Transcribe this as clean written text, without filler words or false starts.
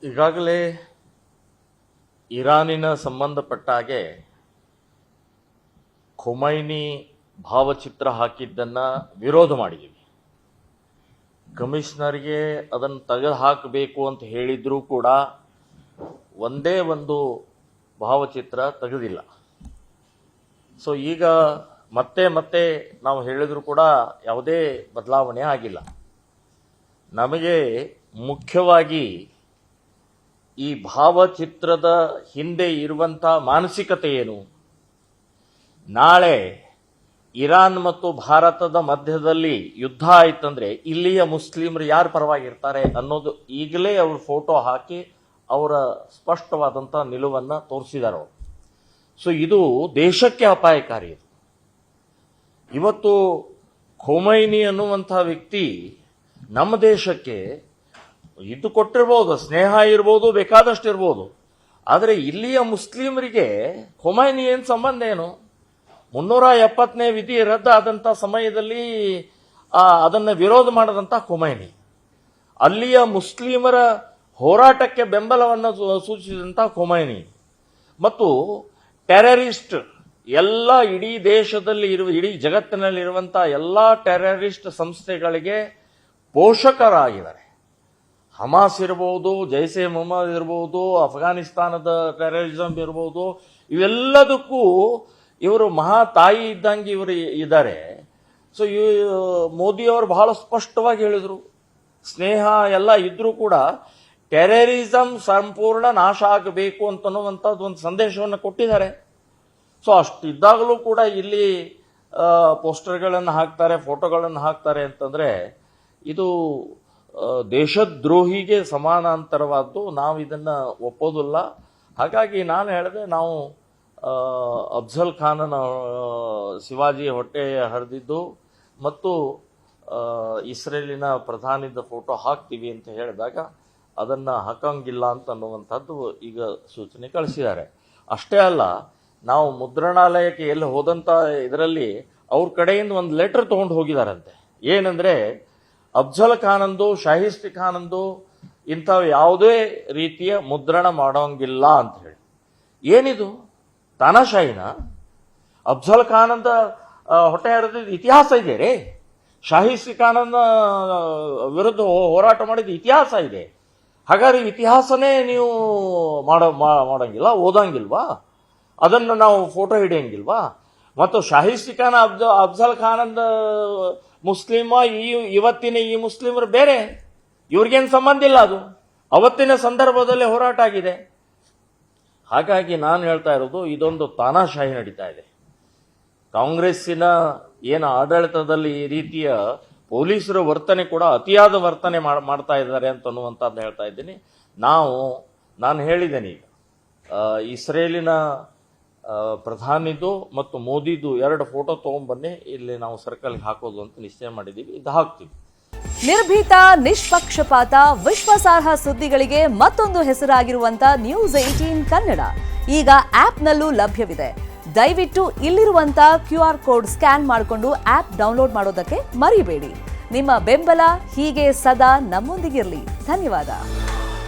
ಈಗಾಗಲೇ ಇರಾನಿನ ಸಂಬಂಧಪಟ್ಟ ಹಾಗೆ ಖೊಮೈನಿ ಭಾವಚಿತ್ರ ಹಾಕಿದ್ದನ್ನು ವಿರೋಧ ಮಾಡಿದ್ದೀವಿ. ಕಮಿಷನರ್ಗೆ ಅದನ್ನು ತೆಗೆದು ಹಾಕಬೇಕು ಅಂತ ಹೇಳಿದರೂ ಕೂಡ ಒಂದೇ ಒಂದು ಭಾವಚಿತ್ರ ತೆಗೆದಿಲ್ಲ. ಸೊ ಈಗ ಮತ್ತೆ ನಾವು ಹೇಳಿದರೂ ಕೂಡ ಯಾವುದೇ ಬದಲಾವಣೆ ಆಗಿಲ್ಲ. ನಮಗೆ ಮುಖ್ಯವಾಗಿ ಈ ಭಾವಚಿತ್ರದ ಹಿಂದೆ ಇರುವಂಥ ಮಾನಸಿಕತೆ ಏನು, ನಾಳೆ ಇರಾನ್ ಮತ್ತು ಭಾರತದ ಮಧ್ಯದಲ್ಲಿ ಯುದ್ಧ ಆಯ್ತಂದ್ರೆ ಇಲ್ಲಿಯ ಮುಸ್ಲಿಮರು ಯಾರ ಪರವಾಗಿರ್ತಾರೆ ಅನ್ನೋದು ಈಗಲೇ ಅವರು ಫೋಟೋ ಹಾಕಿ ಅವರ ಸ್ಪಷ್ಟವಾದಂಥ ನಿಲುವನ್ನು ತೋರಿಸಿದ್ದಾರೆ ಅವರು. ಸೊ ಇದು ದೇಶಕ್ಕೆ ಅಪಾಯಕಾರಿ. ಇದು ಇವತ್ತು ಖೊಮೈನಿ ಅನ್ನುವಂಥ ವ್ಯಕ್ತಿ ನಮ್ಮ ದೇಶಕ್ಕೆ ಇದು ಕೊಟ್ಟಿರ್ಬೋದು, ಸ್ನೇಹ ಇರ್ಬೋದು, ಬೇಕಾದಷ್ಟು ಇರ್ಬೋದು. ಆದರೆ ಇಲ್ಲಿಯ ಮುಸ್ಲಿಮರಿಗೆ ಖೊಮೈನಿ ಏನು ಸಂಬಂಧ ಏನು? 370ನೇ ವಿಧಿ ರದ್ದಾದಂಥ ಸಮಯದಲ್ಲಿ ಅದನ್ನು ವಿರೋಧ ಮಾಡದಂಥ ಖೊಮೈನಿ, ಅಲ್ಲಿಯ ಮುಸ್ಲಿಮರ ಹೋರಾಟಕ್ಕೆ ಬೆಂಬಲವನ್ನು ಸೂಚಿಸಿದಂಥ ಖೊಮೈನಿ ಮತ್ತು ಟೆರರಿಸ್ಟ್ ಎಲ್ಲ ಇಡೀ ದೇಶದಲ್ಲಿ ಇಡೀ ಜಗತ್ತಿನಲ್ಲಿರುವಂಥ ಎಲ್ಲ ಟೆರರಿಸ್ಟ್ ಸಂಸ್ಥೆಗಳಿಗೆ ಪೋಷಕರಾಗಿದ್ದಾರೆ. ಹಮಾಸ್ ಇರ್ಬೋದು, ಜೈಸೆ ಮೊಹಮ್ಮದ್ ಇರ್ಬೋದು, ಅಫ್ಘಾನಿಸ್ತಾನದ ಟೆರರಿಸಂ ಇರ್ಬೋದು, ಇವೆಲ್ಲದಕ್ಕೂ ಇವರು ಮಹಾ ತಾಯಿ ಇದ್ದಂಗೆ ಇವರು ಇದ್ದಾರೆ. ಸೊ ಮೋದಿಯವರು ಬಹಳ ಸ್ಪಷ್ಟವಾಗಿ ಹೇಳಿದರು, ಸ್ನೇಹ ಎಲ್ಲ ಇದ್ರೂ ಕೂಡ ಟೆರರಿಸಂ ಸಂಪೂರ್ಣ ನಾಶ ಆಗಬೇಕು ಅಂತನ್ನುವಂಥದ್ದು ಒಂದು ಸಂದೇಶವನ್ನು ಕೊಟ್ಟಿದ್ದಾರೆ. ಸೊ ಅಷ್ಟಿದ್ದಾಗಲೂ ಕೂಡ ಇಲ್ಲಿ ಪೋಸ್ಟರ್ಗಳನ್ನು ಹಾಕ್ತಾರೆ, ಫೋಟೋಗಳನ್ನು ಹಾಕ್ತಾರೆ ಅಂತಂದರೆ ಇದು ದೇಶದ್ರೋಹಿಗೆ ಸಮಾನಾಂತರವಾದ್ದು. ನಾವು ಇದನ್ನು ಒಪ್ಪೋದಿಲ್ಲ. ಹಾಗಾಗಿ ನಾನು ಹೇಳಿದೆ, ನಾವು ಅಫ್ಜಲ್ ಖಾನನ ಶಿವಾಜಿ ಹೊಟ್ಟೆ ಹರಿದಿದ್ದು ಮತ್ತು ಇಸ್ರೇಲಿನ ಪ್ರಧಾನಿದ ಫೋಟೋ ಹಾಕ್ತೀವಿ ಅಂತ ಹೇಳಿದಾಗ ಅದನ್ನು ಹಾಕಂಗಿಲ್ಲ ಅಂತ ಅನ್ನುವಂಥದ್ದು ಈಗ ಸೂಚನೆ ಕಳಿಸಿದ್ದಾರೆ. ಅಷ್ಟೇ ಅಲ್ಲ, ನಾವು ಮುದ್ರಣಾಲಯಕ್ಕೆ ಎಲ್ಲಿ ಹೋದಂಥ ಇದರಲ್ಲಿ ಅವ್ರ ಕಡೆಯಿಂದ ಒಂದು ಲೆಟರ್ ತೊಗೊಂಡು ಹೋಗಿದಾರಂತೆ. ಏನಂದರೆ ಅಫ್ಜಲ್ ಖಾನಂದು, ಶಾಹಿಸ್ತಿ ಖಾನಂದು ಇಂಥವು ಯಾವುದೇ ರೀತಿಯ ಮುದ್ರಣ ಮಾಡೋಂಗಿಲ್ಲ ಅಂತ ಹೇಳಿ. ಏನಿದು ತಾನಾಶಾಹಿನ? ಅಫ್ಜಲ್ ಖಾನಂದ ಹೊಟ್ಟೆ ಹರಿದ ಇತಿಹಾಸ ಇದೆ ರೀ. ಶಾಹಿಸ್ತಿ ಖಾನನ ವಿರುದ್ಧ ಹೋರಾಟ ಮಾಡಿದ ಇತಿಹಾಸ ಇದೆ. ಹಾಗಾದ್ರೆ ಇತಿಹಾಸನೇ ನೀವು ಮಾಡೋಂಗಿಲ್ಲ, ಓದಂಗಿಲ್ವಾ? ಅದನ್ನು ನಾವು ಫೋಟೋ ಹಿಡಿಯಂಗಿಲ್ವಾ? ಮತ್ತು ಶಾಹಿಸ್ತಿ ಖಾನ ಅಫ್ಜಲ್ ಖಾನಂದ ಮುಸ್ಲಿಮ, ಇವತ್ತಿನ ಈ ಮುಸ್ಲಿಮರು ಬೇರೆ, ಇವ್ರಿಗೇನು ಸಂಬಂಧ ಇಲ್ಲ. ಅದು ಅವತ್ತಿನ ಸಂದರ್ಭದಲ್ಲೇ ಹೋರಾಟ ಆಗಿದೆ. ಹಾಗಾಗಿ ನಾನು ಹೇಳ್ತಾ ಇರೋದು, ಇದೊಂದು ತಾನಾಶಾಹಿ ನಡೀತಾ ಇದೆ. ಕಾಂಗ್ರೆಸ್ಸಿನ ಏನು ಆಡಳಿತದಲ್ಲಿ ಈ ರೀತಿಯ ಪೊಲೀಸರ ವರ್ತನೆ ಕೂಡ ಅತಿಯಾದ ವರ್ತನೆ ಮಾಡ್ತಾ ಇದ್ದಾರೆ ಅಂತನ್ನುವಂಥದ್ದು ಹೇಳ್ತಾ ಇದ್ದೀನಿ. ನಾನು ಹೇಳಿದ್ದೇನೆ, ಈಗ ಇಸ್ರೇಲಿನ ಪ್ರಧಾನಿದು ಮತ್ತು ಮೋದಿದು 2 ಫೋಟೋ ತೊಗೊಂಡ್ಬನ್ನಿ, ಇಲ್ಲಿ ನಾವು ಸರ್ಕಲ್ಗೆ ಹಾಕೋದು ಅಂತ ನಿಶ್ಚಯ ಮಾಡಿದ್ದೀವಿ. ಇದು ಹಾಕ್ತೀವಿ. ನಿರ್ಭೀತ, ನಿಷ್ಪಕ್ಷಪಾತ, ವಿಶ್ವಾಸಾರ್ಹ ಸುದ್ದಿಗಳಿಗೆ ಮತ್ತೊಂದು ಹೆಸರಾಗಿರುವಂತ News18 ಕನ್ನಡ ಈಗ ಆಪ್ನಲ್ಲೂ ಲಭ್ಯವಿದೆ. ದಯವಿಟ್ಟು ಇಲ್ಲಿರುವಂತ QR ಕೋಡ್ ಸ್ಕ್ಯಾನ್ ಮಾಡಿಕೊಂಡು ಆಪ್ ಡೌನ್ಲೋಡ್ ಮಾಡೋದಕ್ಕೆ ಮರಿಬೇಡಿ. ನಿಮ್ಮ ಬೆಂಬಲ ಹೀಗೆ ಸದಾ ನಮ್ಮೊಂದಿಗಿರಲಿ. ಧನ್ಯವಾದ.